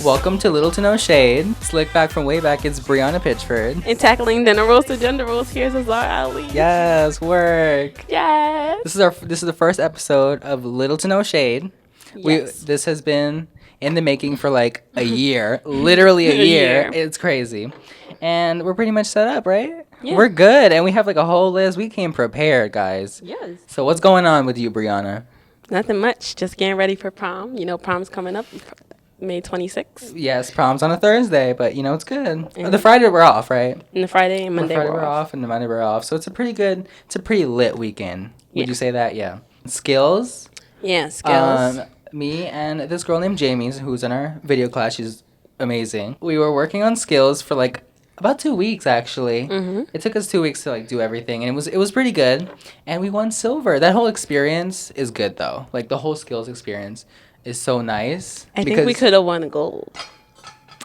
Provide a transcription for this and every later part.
Welcome to Little to No Shade. Slick back from way back, it's Brianna Pitchford. And tackling dinner roles to gender roles, here's Azhar Ali. Yes, work. Yes. This is the first episode of Little to No Shade. Yes. This has been in the making for like a year. Literally a year. It's crazy. And we're pretty much set up, right? Yeah. We're good. And we have like a whole list. We came prepared, guys. Yes. So what's going on with you, Brianna? Nothing much. Just getting ready for prom. You know, prom's coming up May 26th. Yes, prom's on a Thursday, but you know, it's good. The Friday we're off, right? And the Friday and Monday the Friday we're off. And the Monday we're off. So it's a pretty lit weekend. Would you say that? Yeah. Skills. Yeah, skills. Me and this girl named Jamie, who's in our video class, she's amazing. We were working on skills for like about 2 weeks, actually. Mm-hmm. It took us 2 weeks to like do everything, and it was pretty good. And we won silver. That whole experience is good though. Like the whole skills experience is so nice. I think we could have won gold.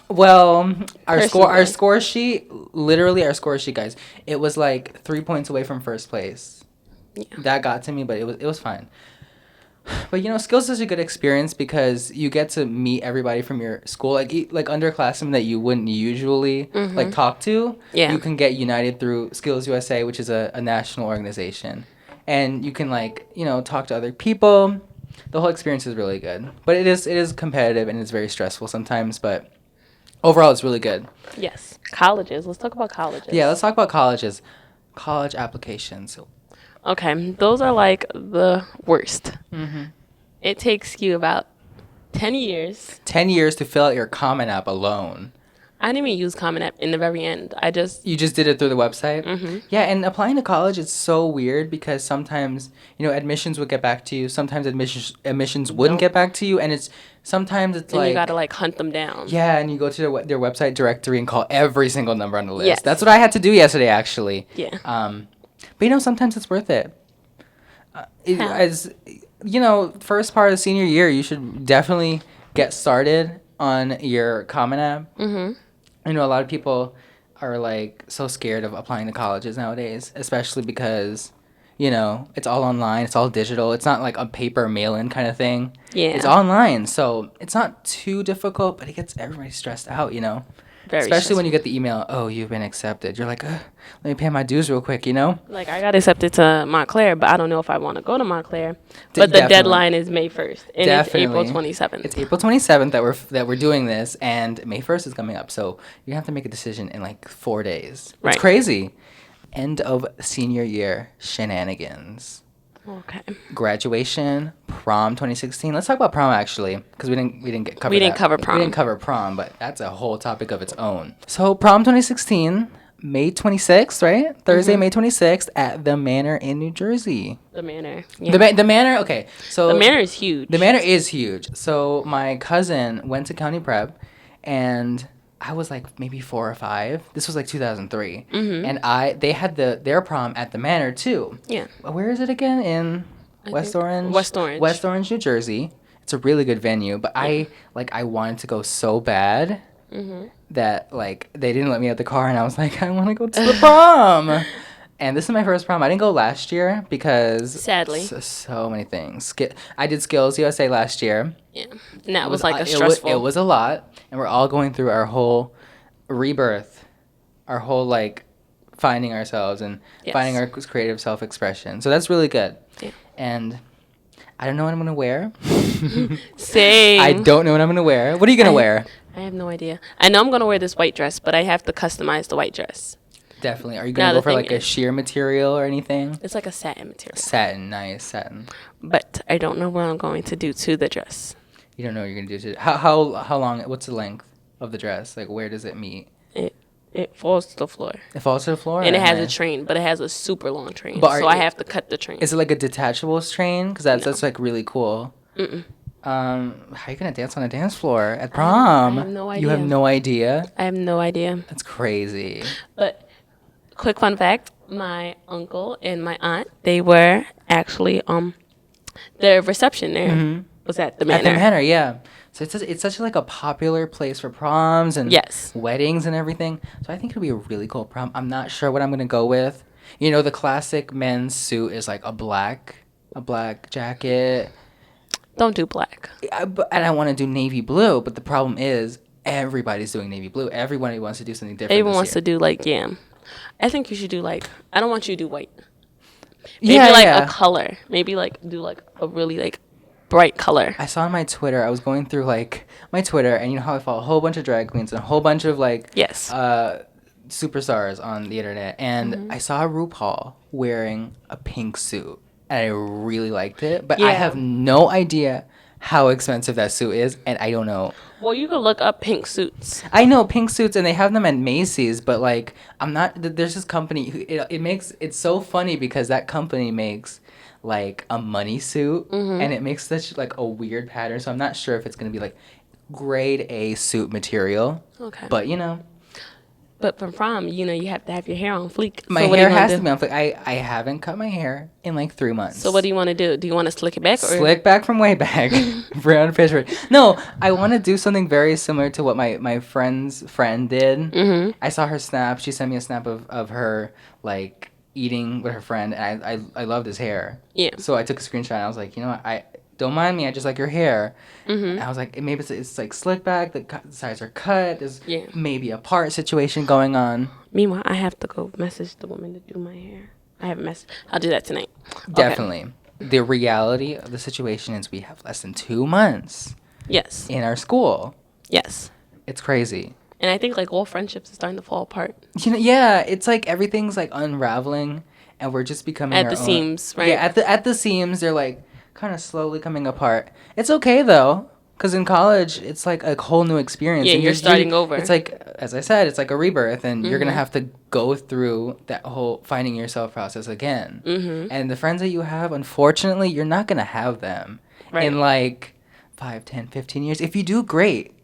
Well, our score sheet, guys, it was like 3 points away from first place. Yeah. That got to me, but it was fine. But you know, skills is a good experience because you get to meet everybody from your school, like underclassmen that you wouldn't usually like talk to. Yeah. You can get united through Skills USA, which is a national organization, and you can like, you know, talk to other people. The whole experience is really good, but it is competitive and it's very stressful sometimes. But overall, it's really good. Yes, colleges. Let's talk about colleges. Yeah, let's talk about colleges. College applications. Okay, those are like the worst. Mm-hmm. It takes you about 10 years. 10 years to fill out your Common App alone. I didn't even use Common App in the very end. You just did it through the website? Mm-hmm. Yeah, and applying to college is so weird because sometimes, you know, admissions would get back to you. Sometimes admissions wouldn't get back to you, and sometimes it's like... you gotta like hunt them down. Yeah, and you go to their website directory and call every single number on the list. Yes. That's what I had to do yesterday, actually. Yeah. But, you know, sometimes it's worth it. As, you know, first part of senior year, you should definitely get started on your Common App. Mm-hmm. I know a lot of people are, like, so scared of applying to colleges nowadays, especially because, you know, it's all online. It's all digital. It's not, like, a paper mail-in kind of thing. Yeah. It's online, so it's not too difficult, but it gets everybody stressed out, you know? Especially when you get the email, oh, you've been accepted. You're like, let me pay my dues real quick, you know? Like, I got accepted to Montclair, but I don't know if I want to go to Montclair. But the deadline is May 1st, and it's April 27th. It's April 27th that we're doing this, and May 1st is coming up. So you have to make a decision in, like, 4 days. Right. It's crazy. End of senior year shenanigans. Okay. Graduation, prom 2016. Let's talk about prom actually, because we didn't cover prom. We didn't cover prom, but that's a whole topic of its own. So prom 2016, May 26th, right? Thursday, May 26th at the Manor in New Jersey. The Manor. Yeah. The Manor. Okay, so the Manor is huge. The Manor is huge. So my cousin went to County Prep, and I was like maybe 4 or 5. This was like 2003, and they had their prom at the Manor too. Yeah. Where is it again? In West Orange, New Jersey. It's a really good venue, but I wanted to go so bad that like they didn't let me out the car, and I was like, I want to go to the prom. And this is my first prom. I didn't go last year because sadly so many things. I did Skills USA last year. Yeah, and that was like a stressful. It was a lot, and we're all going through our whole rebirth, our whole like finding ourselves and finding our creative self-expression. So that's really good. Yeah. And I don't know what I'm gonna wear. Same. I don't know what I'm gonna wear. What are you gonna wear? I have no idea. I know I'm gonna wear this white dress, but I have to customize the white dress. Definitely. Are you going to go for like a sheer material or anything? It's like a satin material. Satin, nice satin. But I don't know what I'm going to do to the dress. You don't know what you're going to do to it. How long, what's the length of the dress? Like where does it meet? It falls to the floor. It falls to the floor? And it has a train, but it has a super long train. So I have to cut the train. Is it like a detachable train? Because that's like really cool. Mm-mm. How are you going to dance on a dance floor at prom? I have no idea. You have no idea? I have no idea. That's crazy. But quick fun fact, my uncle and my aunt, they were actually, their reception there was at the Manor. At the Manor, yeah. So it's such like a popular place for proms and weddings and everything. So I think it'll be a really cool prom. I'm not sure what I'm going to go with. You know, the classic men's suit is like a black jacket. Don't do black. And I want to do navy blue, but the problem is everybody's doing navy blue. Everybody wants to do something different. Everyone wants to do like, I think you should do like, I don't want you to do white. Maybe a color. Maybe like do like a really like bright color. I saw on my Twitter, I was going through like my Twitter, and you know how I follow a whole bunch of drag queens and a whole bunch of like superstars on the internet, and I saw RuPaul wearing a pink suit, and I really liked it, but I have no idea how expensive that suit is, and I don't know. Well, you can look up pink suits. I know pink suits, and they have them at Macy's, but like I'm not. There's this company. It's so funny because that company makes like a money suit, and it makes such like a weird pattern. So I'm not sure if it's gonna be like grade A suit material. Okay. But you know. But for prom, you know, you have to have your hair on fleek. My hair has to be on fleek. I haven't cut my hair in like 3 months. So what do you want to do? Do you want to slick it back? Slick back from way back. Brianna Pitchford. No, I want to do something very similar to what my friend's friend did. I saw her snap. She sent me a snap of her like eating with her friend, and I loved his hair. Yeah. So I took a screenshot, and I was like, you know what, I don't mind me, I just like your hair. And I was like, maybe it's like slick back, the sides are cut, there's maybe a part situation going on. Meanwhile, I have to go message the woman to do my hair. I have a message. I'll do that tonight. Definitely. Okay. The reality of the situation is we have less than 2 months. Yes. In our school. Yes. It's crazy. And I think like all friendships are starting to fall apart. You know, yeah, it's like everything's like unraveling, and we're just becoming at the seams, right? Yeah, at the seams, they're like kind of slowly coming apart. It's okay though, because in college it's like a whole new experience. Yeah, and you're starting over. It's like, as I said, it's like a rebirth, and you're gonna have to go through that whole finding yourself process again. And the friends that you have, unfortunately, you're not gonna have them in like 5, 10, 15 years. If you do, great,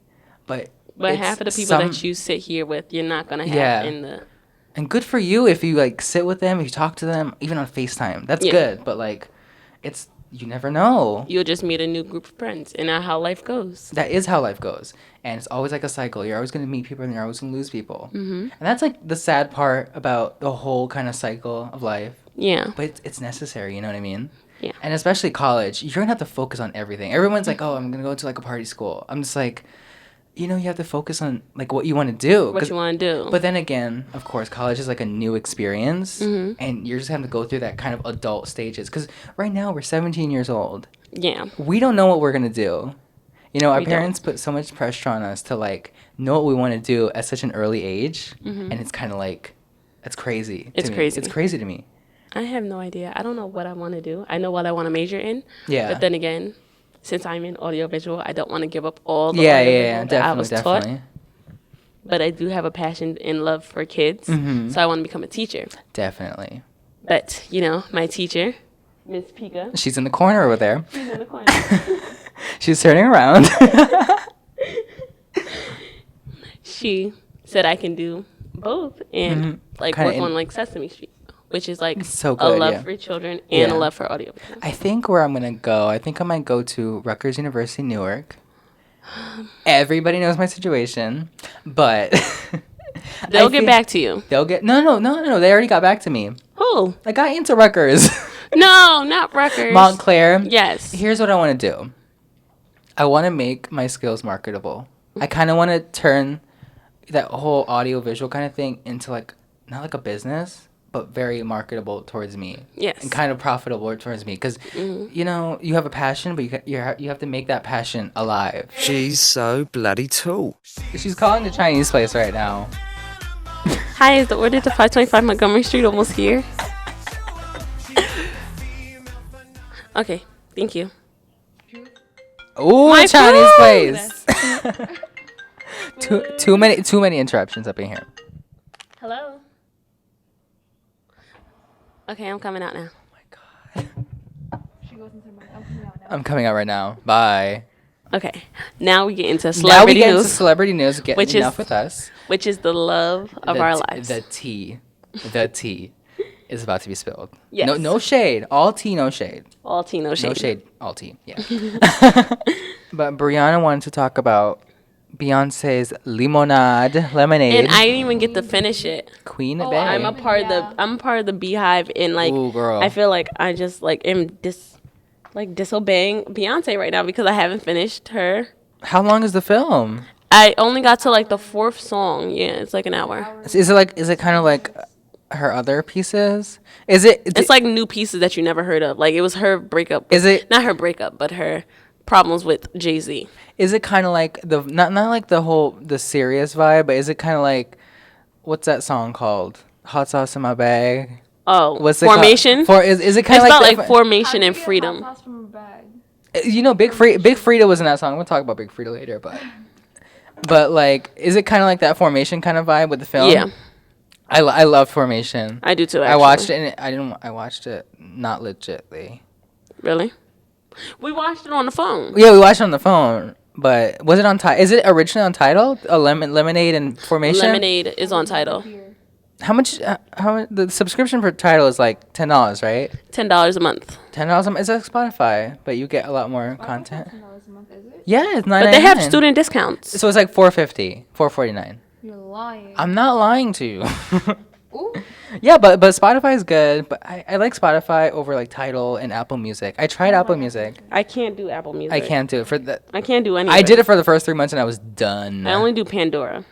but half of the people that you sit here with, you're not gonna have in the. And good for you if you like sit with them, if you talk to them, even on FaceTime. That's good, but like, you never know. You'll just meet a new group of friends, and that's how life goes. That is how life goes, and it's always like a cycle. You're always gonna meet people, and you're always gonna lose people. And that's like the sad part about the whole kind of cycle of life. Yeah. But it's necessary. You know what I mean? Yeah. And especially college, you're gonna have to focus on everything. Everyone's like, "Oh, I'm gonna go to like a party school." I'm just like, you know, you have to focus on like what you want to do. What you want to do. But then again, of course, college is like a new experience, and you're just having to go through that kind of adult stages. Because right now we're 17 years old. Yeah. We don't know what we're gonna do. You know, our parents put so much pressure on us to like know what we want to do at such an early age, and it's kind of like, it's crazy. It's crazy. It's crazy to me. I have no idea. I don't know what I want to do. I know what I want to major in. Yeah. But then again, since I'm in audiovisual, I don't want to give up all the audiovisual that I was taught. But I do have a passion and love for kids, so I want to become a teacher. Definitely. But, you know, my teacher, Miss Pika. She's in the corner over there. She's in the corner. She's turning around. She said I can do both and, like, work on, like, Sesame Street. Which is like so good, a love for children and a love for audio. I think where I'm going to go, I think I might go to Rutgers University, Newark. Everybody knows my situation, but... They'll get back to you. They'll get... No. They already got back to me. Who? I got into Rutgers. No, not Rutgers. Montclair. Yes. Here's what I want to do. I want to make my skills marketable. I kind of want to turn that whole audio-visual kind of thing into like... Not like a business... but very marketable towards me. Yes. And kind of profitable towards me. Because, you know, you have a passion, but you have to make that passion alive. She's so bloody tall. She's calling the Chinese place right now. Hi, is the order to 525 Montgomery Street almost here? Okay, thank you. Ooh, Chinese place. too many interruptions up in here. Hello. Okay, I'm coming out now. Oh my god. She goes into my. I'm coming out now. I'm coming out right now. Bye. Okay. Now we get into celebrity news. Into celebrity news. Get enough with us. Which is the love of our lives. The tea is about to be spilled. Yes. No shade. All tea, no shade. All tea, no shade. No shade. All tea. Yeah. But Brianna wanted to talk about Beyonce's lemonade. And I didn't even get to finish it. Queen Bey. I'm a part of the Beehive, and like, ooh, girl. I feel like I just like am disobeying Beyonce right now because I haven't finished her. How long is the film? I only got to like the 4th song. Yeah, it's like an hour. Is it kind of like her other pieces? It's like new pieces that you never heard of. Like it was her breakup. Is it not her breakup, but her problems with Jay-Z? Is it kind of like not like the serious vibe, but is it kind of like, what's that song called? Hot Sauce in My Bag. Oh, what's Formation? It called? Is it kind of like Formation and Freedom? Hot sauce from a bag? Big Frida was in that song. We'll talk about Big Frida later, but like, is it kind of like that Formation kind of vibe with the film? Yeah. I love Formation. I do too. Actually. I watched it. And I watched it not legitly. Really? We watched it on the phone. Yeah, we watched it on the phone. But was it on Tidal? Is it originally on Tidal? Lemonade and Formation? Lemonade is on Tidal. How much? The subscription for Tidal is like $10, right? $10 a month. $10 a month. It's like Spotify, but you get a lot more content. $10 a month, is it? Yeah, it's $9.99. But they have student discounts. So it's like $4.50, $4.49. You're lying. I'm not lying to you. Ooh. Yeah, but Spotify is good. But I like Spotify over like Tidal and Apple Music. I tried Apple Music. I can't do Apple Music. I can't do it for that. I can't do anything. I did it for the first 3 months and I was done. I only do Pandora.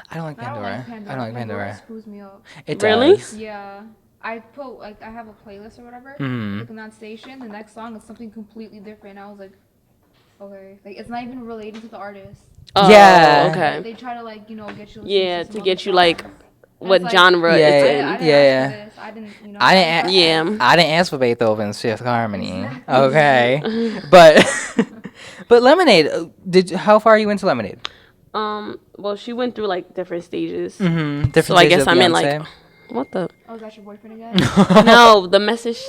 I don't like Pandora. I don't like Pandora. Screws me up. It really? does. Yeah. I put like I have a playlist or whatever. Like on that station, the next song is something completely different. I was like, okay, like it's not even related to the artist. Oh, yeah. Okay. They try to like get you. Yeah, to get you like what genre it's in. I didn't ask for Beethoven's Fifth Harmony. Okay, but Lemonade. How far are you into Lemonade? Well, she went through like different stages. Different so I guess I'm in like, what the? Oh, is that your boyfriend again? No, the message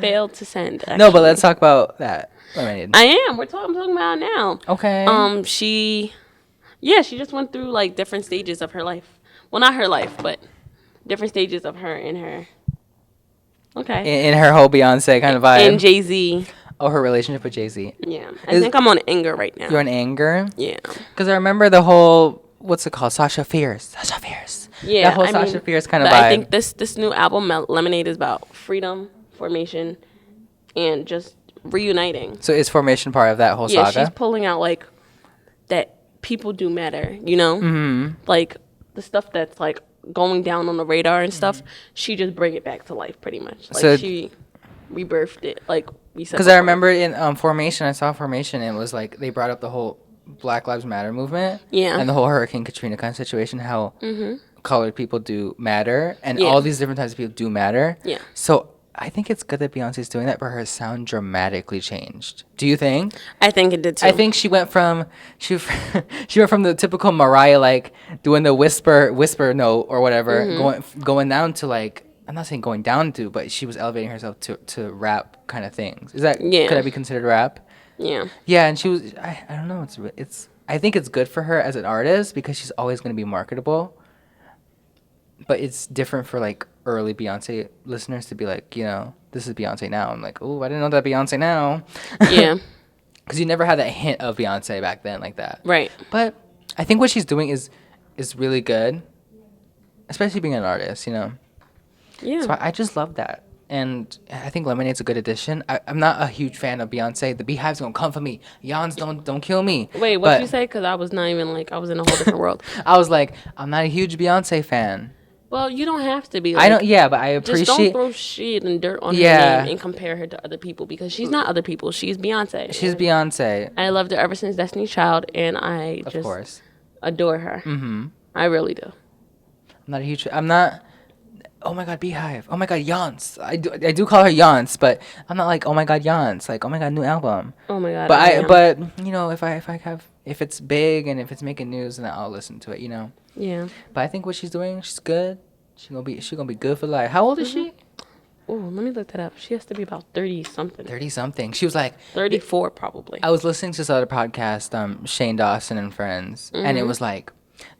failed to send. Actually. No, but let's talk about that Lemonade. I am. I'm talking about it now. Okay. She just went through like different stages of her life. Well, not her life, but different stages of her in her. Okay. In her whole Beyonce kind of vibe. And Jay-Z. Oh, her relationship with Jay-Z. Yeah. I think I'm on anger right now. You're on anger? Yeah. Because I remember the whole, what's it called? Sasha Fierce. Yeah. That whole Sasha Fierce kind of vibe. I think this new album, Lemonade, is about freedom, formation, and just reuniting. So is Formation part of that whole saga? Yeah, she's pulling out like that people do matter, you know? Mm-hmm. Like the stuff that's like going down on the radar and stuff, she just bring it back to life pretty much. Like so she rebirthed it, like we said. Because I remember in Formation, I saw Formation, and it was like they brought up the whole Black Lives Matter movement. Yeah. And the whole Hurricane Katrina kind of situation, how colored people do matter, and all these different types of people do matter. Yeah. So I think it's good that Beyonce's doing that, but her sound dramatically changed. Do you think? I think it did too. I think she went from the typical Mariah, like doing the whisper note or whatever, going down to like, I'm not saying going down to, but she was elevating herself to rap kind of things. Is that could that be considered rap? Yeah. Yeah, and she was I don't know, it's I think it's good for her as an artist because she's always going to be marketable. But it's different for like early Beyonce listeners to be like, this is Beyonce now. I'm like, oh, I didn't know that Beyonce now. Yeah. Because you never had that hint of Beyonce back then like that. Right. But I think what she's doing is really good, especially being an artist, Yeah. So I just love that. And I think Lemonade's a good addition. I'm not a huge fan of Beyonce. The Beehive's gonna come for me. Yawns don't kill me. Wait, what did you say? Because I was not even like, I was in a whole different world. I was like, I'm not a huge Beyonce fan. Well, you don't have to be. Like, I don't. Yeah, but I appreciate. Just don't throw shit and dirt on her name and compare her to other people because she's not other people. She's Beyonce. She's Beyonce. I loved her ever since Destiny's Child, and I just adore her. Mm-hmm. I really do. I'm not. Oh my God, Beehive. Oh my God, Yance. I do call her Yance, but I'm not like, oh my God, Yance. Like, oh my God, new album. Oh my God. But if it's big and if it's making news, then I'll listen to it. Yeah. But I think what she's doing, she's good. She's gonna be good for life. How old is she? Oh, let me look that up. She has to be about 30 something. 30 something. She was like 34 probably. I was listening to this other podcast, Shane Dawson and Friends, and it was like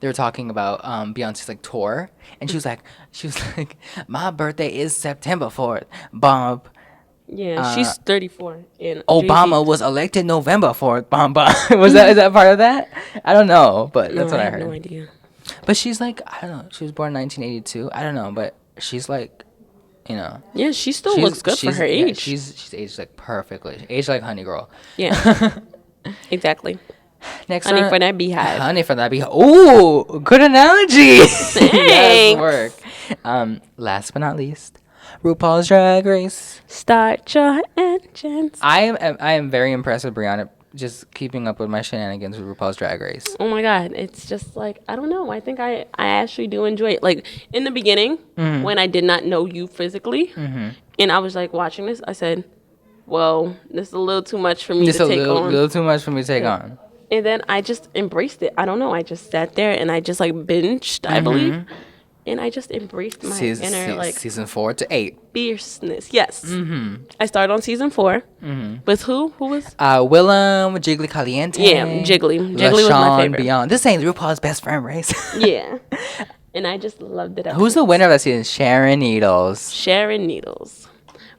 they were talking about Beyonce's like tour, and she was like, my birthday is September 4th, Bob. Yeah, she's 34. And Obama was elected November 4th, Bob. Is that part of that? I don't know, but that's what I heard. No idea. But she's like, I don't know. She was born in 1982. I don't know, but she's like, Yeah, she still looks good for her age. She's aged like perfectly. Aged like honey girl. Yeah. Exactly. Next honey for that beehive. Honey for that beehive. Ooh, good analogy. Yes, work. Last but not least, RuPaul's Drag Race. Start your engines. I am very impressed with Brianna just keeping up with my shenanigans with RuPaul's Drag Race. Oh my God, it's just like, I don't know. I think I actually do enjoy it. Like in the beginning, when I did not know you physically, and I was like watching this, I said, "Well, this is a little too much for me to take on." A little too much for me to take on. And then I just embraced it. I don't know. I just sat there and I just like binged, I believe. And I just embraced my inner like season 4 to 8 fierceness. Yes. I started on season 4. With who? Who was? Willem, Jiggly Caliente. Yeah, Jiggly. Jiggly was my favorite. Beyond. This ain't RuPaul's best friend race. Yeah. And I just loved it. Who's the winner of that season? Sharon Needles. Sharon Needles,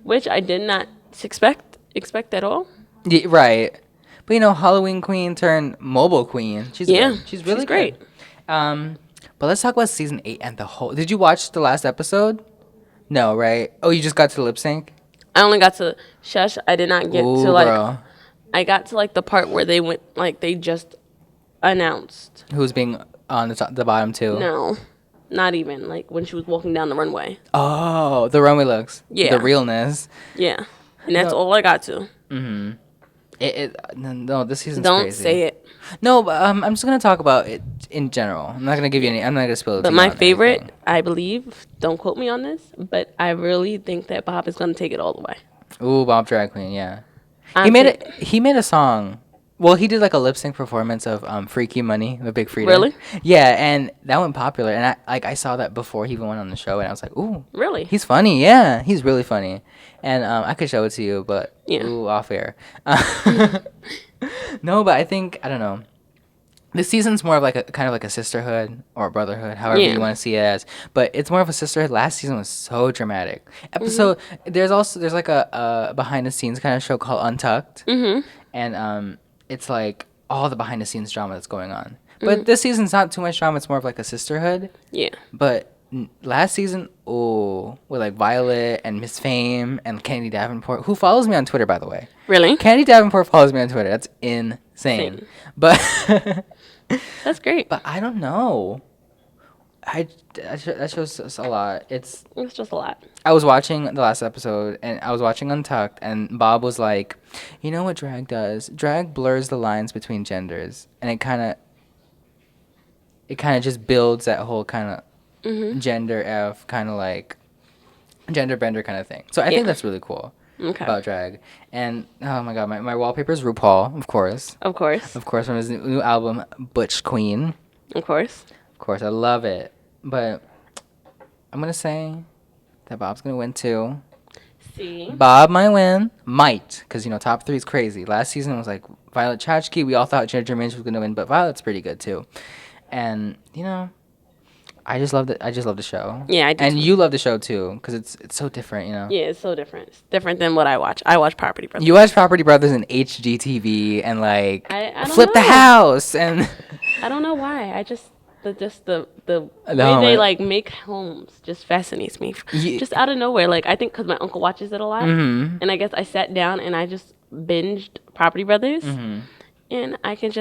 which I did not expect at all. Yeah, right. But you know, Halloween queen turned mobile queen. She's good. She's really great. But let's talk about season 8 and the whole. Did you watch the last episode? No, right? Oh, you just got to lip sync? I only got to Shush. I did not get to like. Girl. I got to like the part where they went like they just announced who's being on the bottom too. No, not even like when she was walking down the runway. Oh, the runway looks. Yeah. The realness. Yeah, and that's all I got to. No, this season's Don't crazy. say it. No, but I'm just gonna talk about it in general. I'm not gonna give you any. I'm not gonna spill it. But my favorite, I believe, don't quote me on this, but I really think that Bob is gonna take it all the way. Ooh, Bob Drag Queen, yeah. He made a song. Well, he did like a lip sync performance of "Freaky Money" with Big Freedia. Really? Yeah, and that went popular. And I saw that before he even went on the show, and I was like, ooh, really? He's funny. Yeah, he's really funny. And I could show it to you, but ooh, off air. No, but I don't know. This season's more of like a kind of like a sisterhood or a brotherhood, however you want to see it as. But it's more of a sisterhood. Last season was so dramatic. There's like a behind the scenes kind of show called Untucked, and it's like all the behind the scenes drama that's going on. But this season's not too much drama. It's more of like a sisterhood. Yeah. But last season, with like Violet and Miss Fame and Candy Davenport, who follows me on Twitter, by the way. Really? Candy Davenport follows me on Twitter. That's insane. Same. But that's great. But I don't know. That shows us a lot. It's just a lot. I was watching the last episode, and I was watching Untucked, and Bob was like, "You know what drag does? Drag blurs the lines between genders, and it kind of just builds that whole kind of gender F kind of like gender bender kind of thing. So I think that's really cool about drag. And oh my god, my wallpaper is RuPaul, of course. Of course, from his new album Butch Queen. Of course, I love it. But I'm gonna say that Bob's gonna win too. See, Bob might win, because top 3 is crazy. Last season was like Violet Chachki. We all thought Ginger Minch was gonna win, but Violet's pretty good too. And I just love the show. Yeah, I do. And you love the show too, because it's so different, Yeah, it's so different. It's different than what I watch. I watch Property Brothers. You watch Property Brothers in HGTV and like I Flip the House and. I don't know why. I just the way they like make homes just fascinates me. Just out of nowhere, like I think because my uncle watches it a lot, and I guess I sat down and I just binged Property Brothers, and I can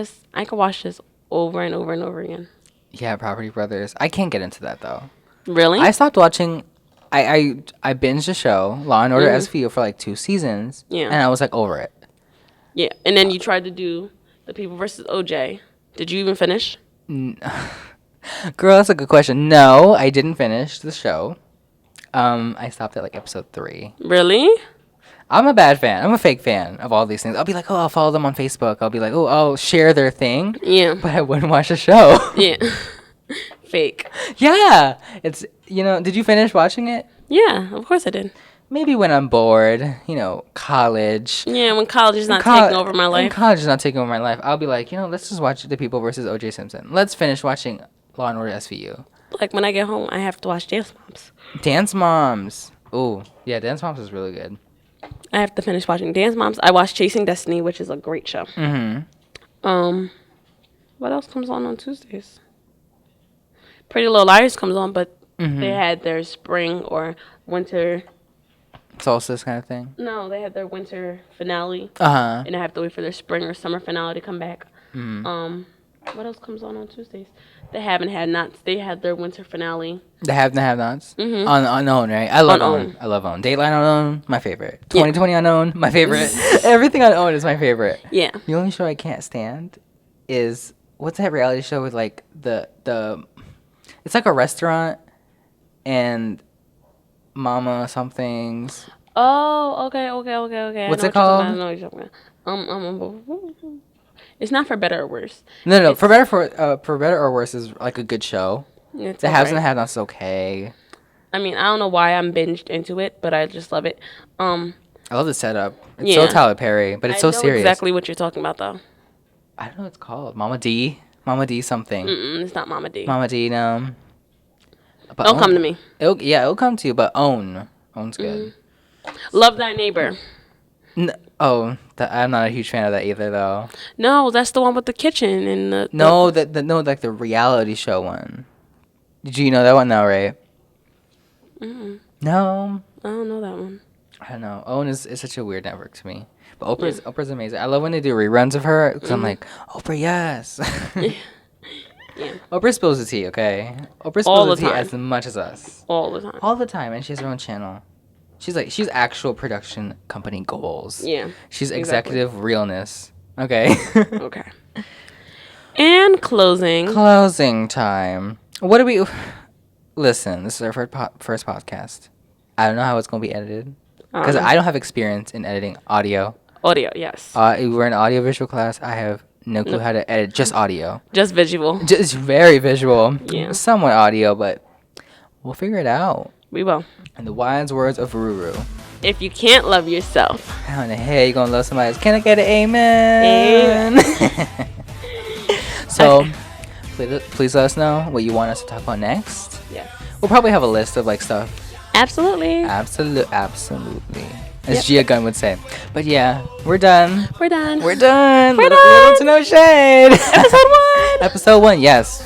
watch this over and over and over again. Yeah, Property Brothers. I can't get into that though. Really? I stopped watching. I binged the show Law and Order SVU for like 2 seasons. Yeah. And I was like over it. Yeah, and then you tried to do The People versus OJ. Did you even finish? Girl, that's a good question. No, I didn't finish the show. I stopped at like episode 3. Really? I'm a bad fan. I'm a fake fan of all these things. I'll be like, I'll follow them on Facebook. I'll be like, I'll share their thing. Yeah. But I wouldn't watch the show. Yeah. Fake. Yeah. It's, did you finish watching it? Yeah, of course I did. Maybe when I'm bored, college. Yeah, when college is not taking over my life. When college is not taking over my life, I'll be like, let's just watch The People versus O.J. Simpson. Let's finish watching Law and Order SVU. Like when I get home, I have to watch Dance Moms. Dance Moms. Ooh, yeah, Dance Moms is really good. I have to finish watching Dance Moms. I watched Chasing Destiny, which is a great show. What else comes on Tuesdays? Pretty Little Liars comes on, but they had their spring or winter solstice kind of thing. No, they had their winter finale. And I have to wait for their spring or summer finale to come back. What else comes on Tuesdays? They haven't had nots. They had their winter finale. They have nots? Mm-hmm. On OWN, right? I love OWN. I love OWN. Dateline on OWN, my favorite. 2020 on OWN, my favorite. Everything on OWN is my favorite. Yeah. The only show I can't stand is, what's that reality show with like the it's like a restaurant and mama somethings. Oh, okay. What's it called? I know what you're talking about. It's not For Better or Worse. No. For Better or Worse is like a good show. The Haves and the Have-Nots is okay. I mean, I don't know why I'm binged into it, but I just love it. I love the setup. It's so Tyler Perry, but it's so serious. Exactly what you're talking about, though. I don't know what it's called. Mama D something. It's not Mama D. Mama D, no. But don't come to me. It'll come to you, but OWN's good. Love Thy Neighbor. I'm not a huge fan of that either, though. No, that's the one with the kitchen and the. Like the reality show one. Did you know that one now, right? No. I don't know that one. I don't know. OWN is such a weird network to me. But Oprah's amazing. I love when they do reruns of her because I'm like, Oprah, yes. Oprah spills the tea, okay? Oprah spills the tea as much as us. All the time. All the time, and she has her own channel. She's actual production company goals. Yeah. She's executive realness. Okay. Okay. And closing. Closing time. What do we... Listen, this is our first podcast. I don't know how it's going to be edited. Because I don't have experience in editing audio. Audio, yes. We're in an audio-visual class. I have no clue how to edit just audio. Just visual. Just very visual. Yeah. Somewhat audio, but we'll figure it out. We will. In the wise words of Ruru. If you can't love yourself, how in the hell you gonna love somebody else? Can I get an amen? So, please let us know what you want us to talk about next. Yeah. We'll probably have a list of like stuff. Absolutely. Absolutely. As Gia Gunn would say. But yeah, we're done. We're done. Little to no shade. Episode 1. Episode 1, yes.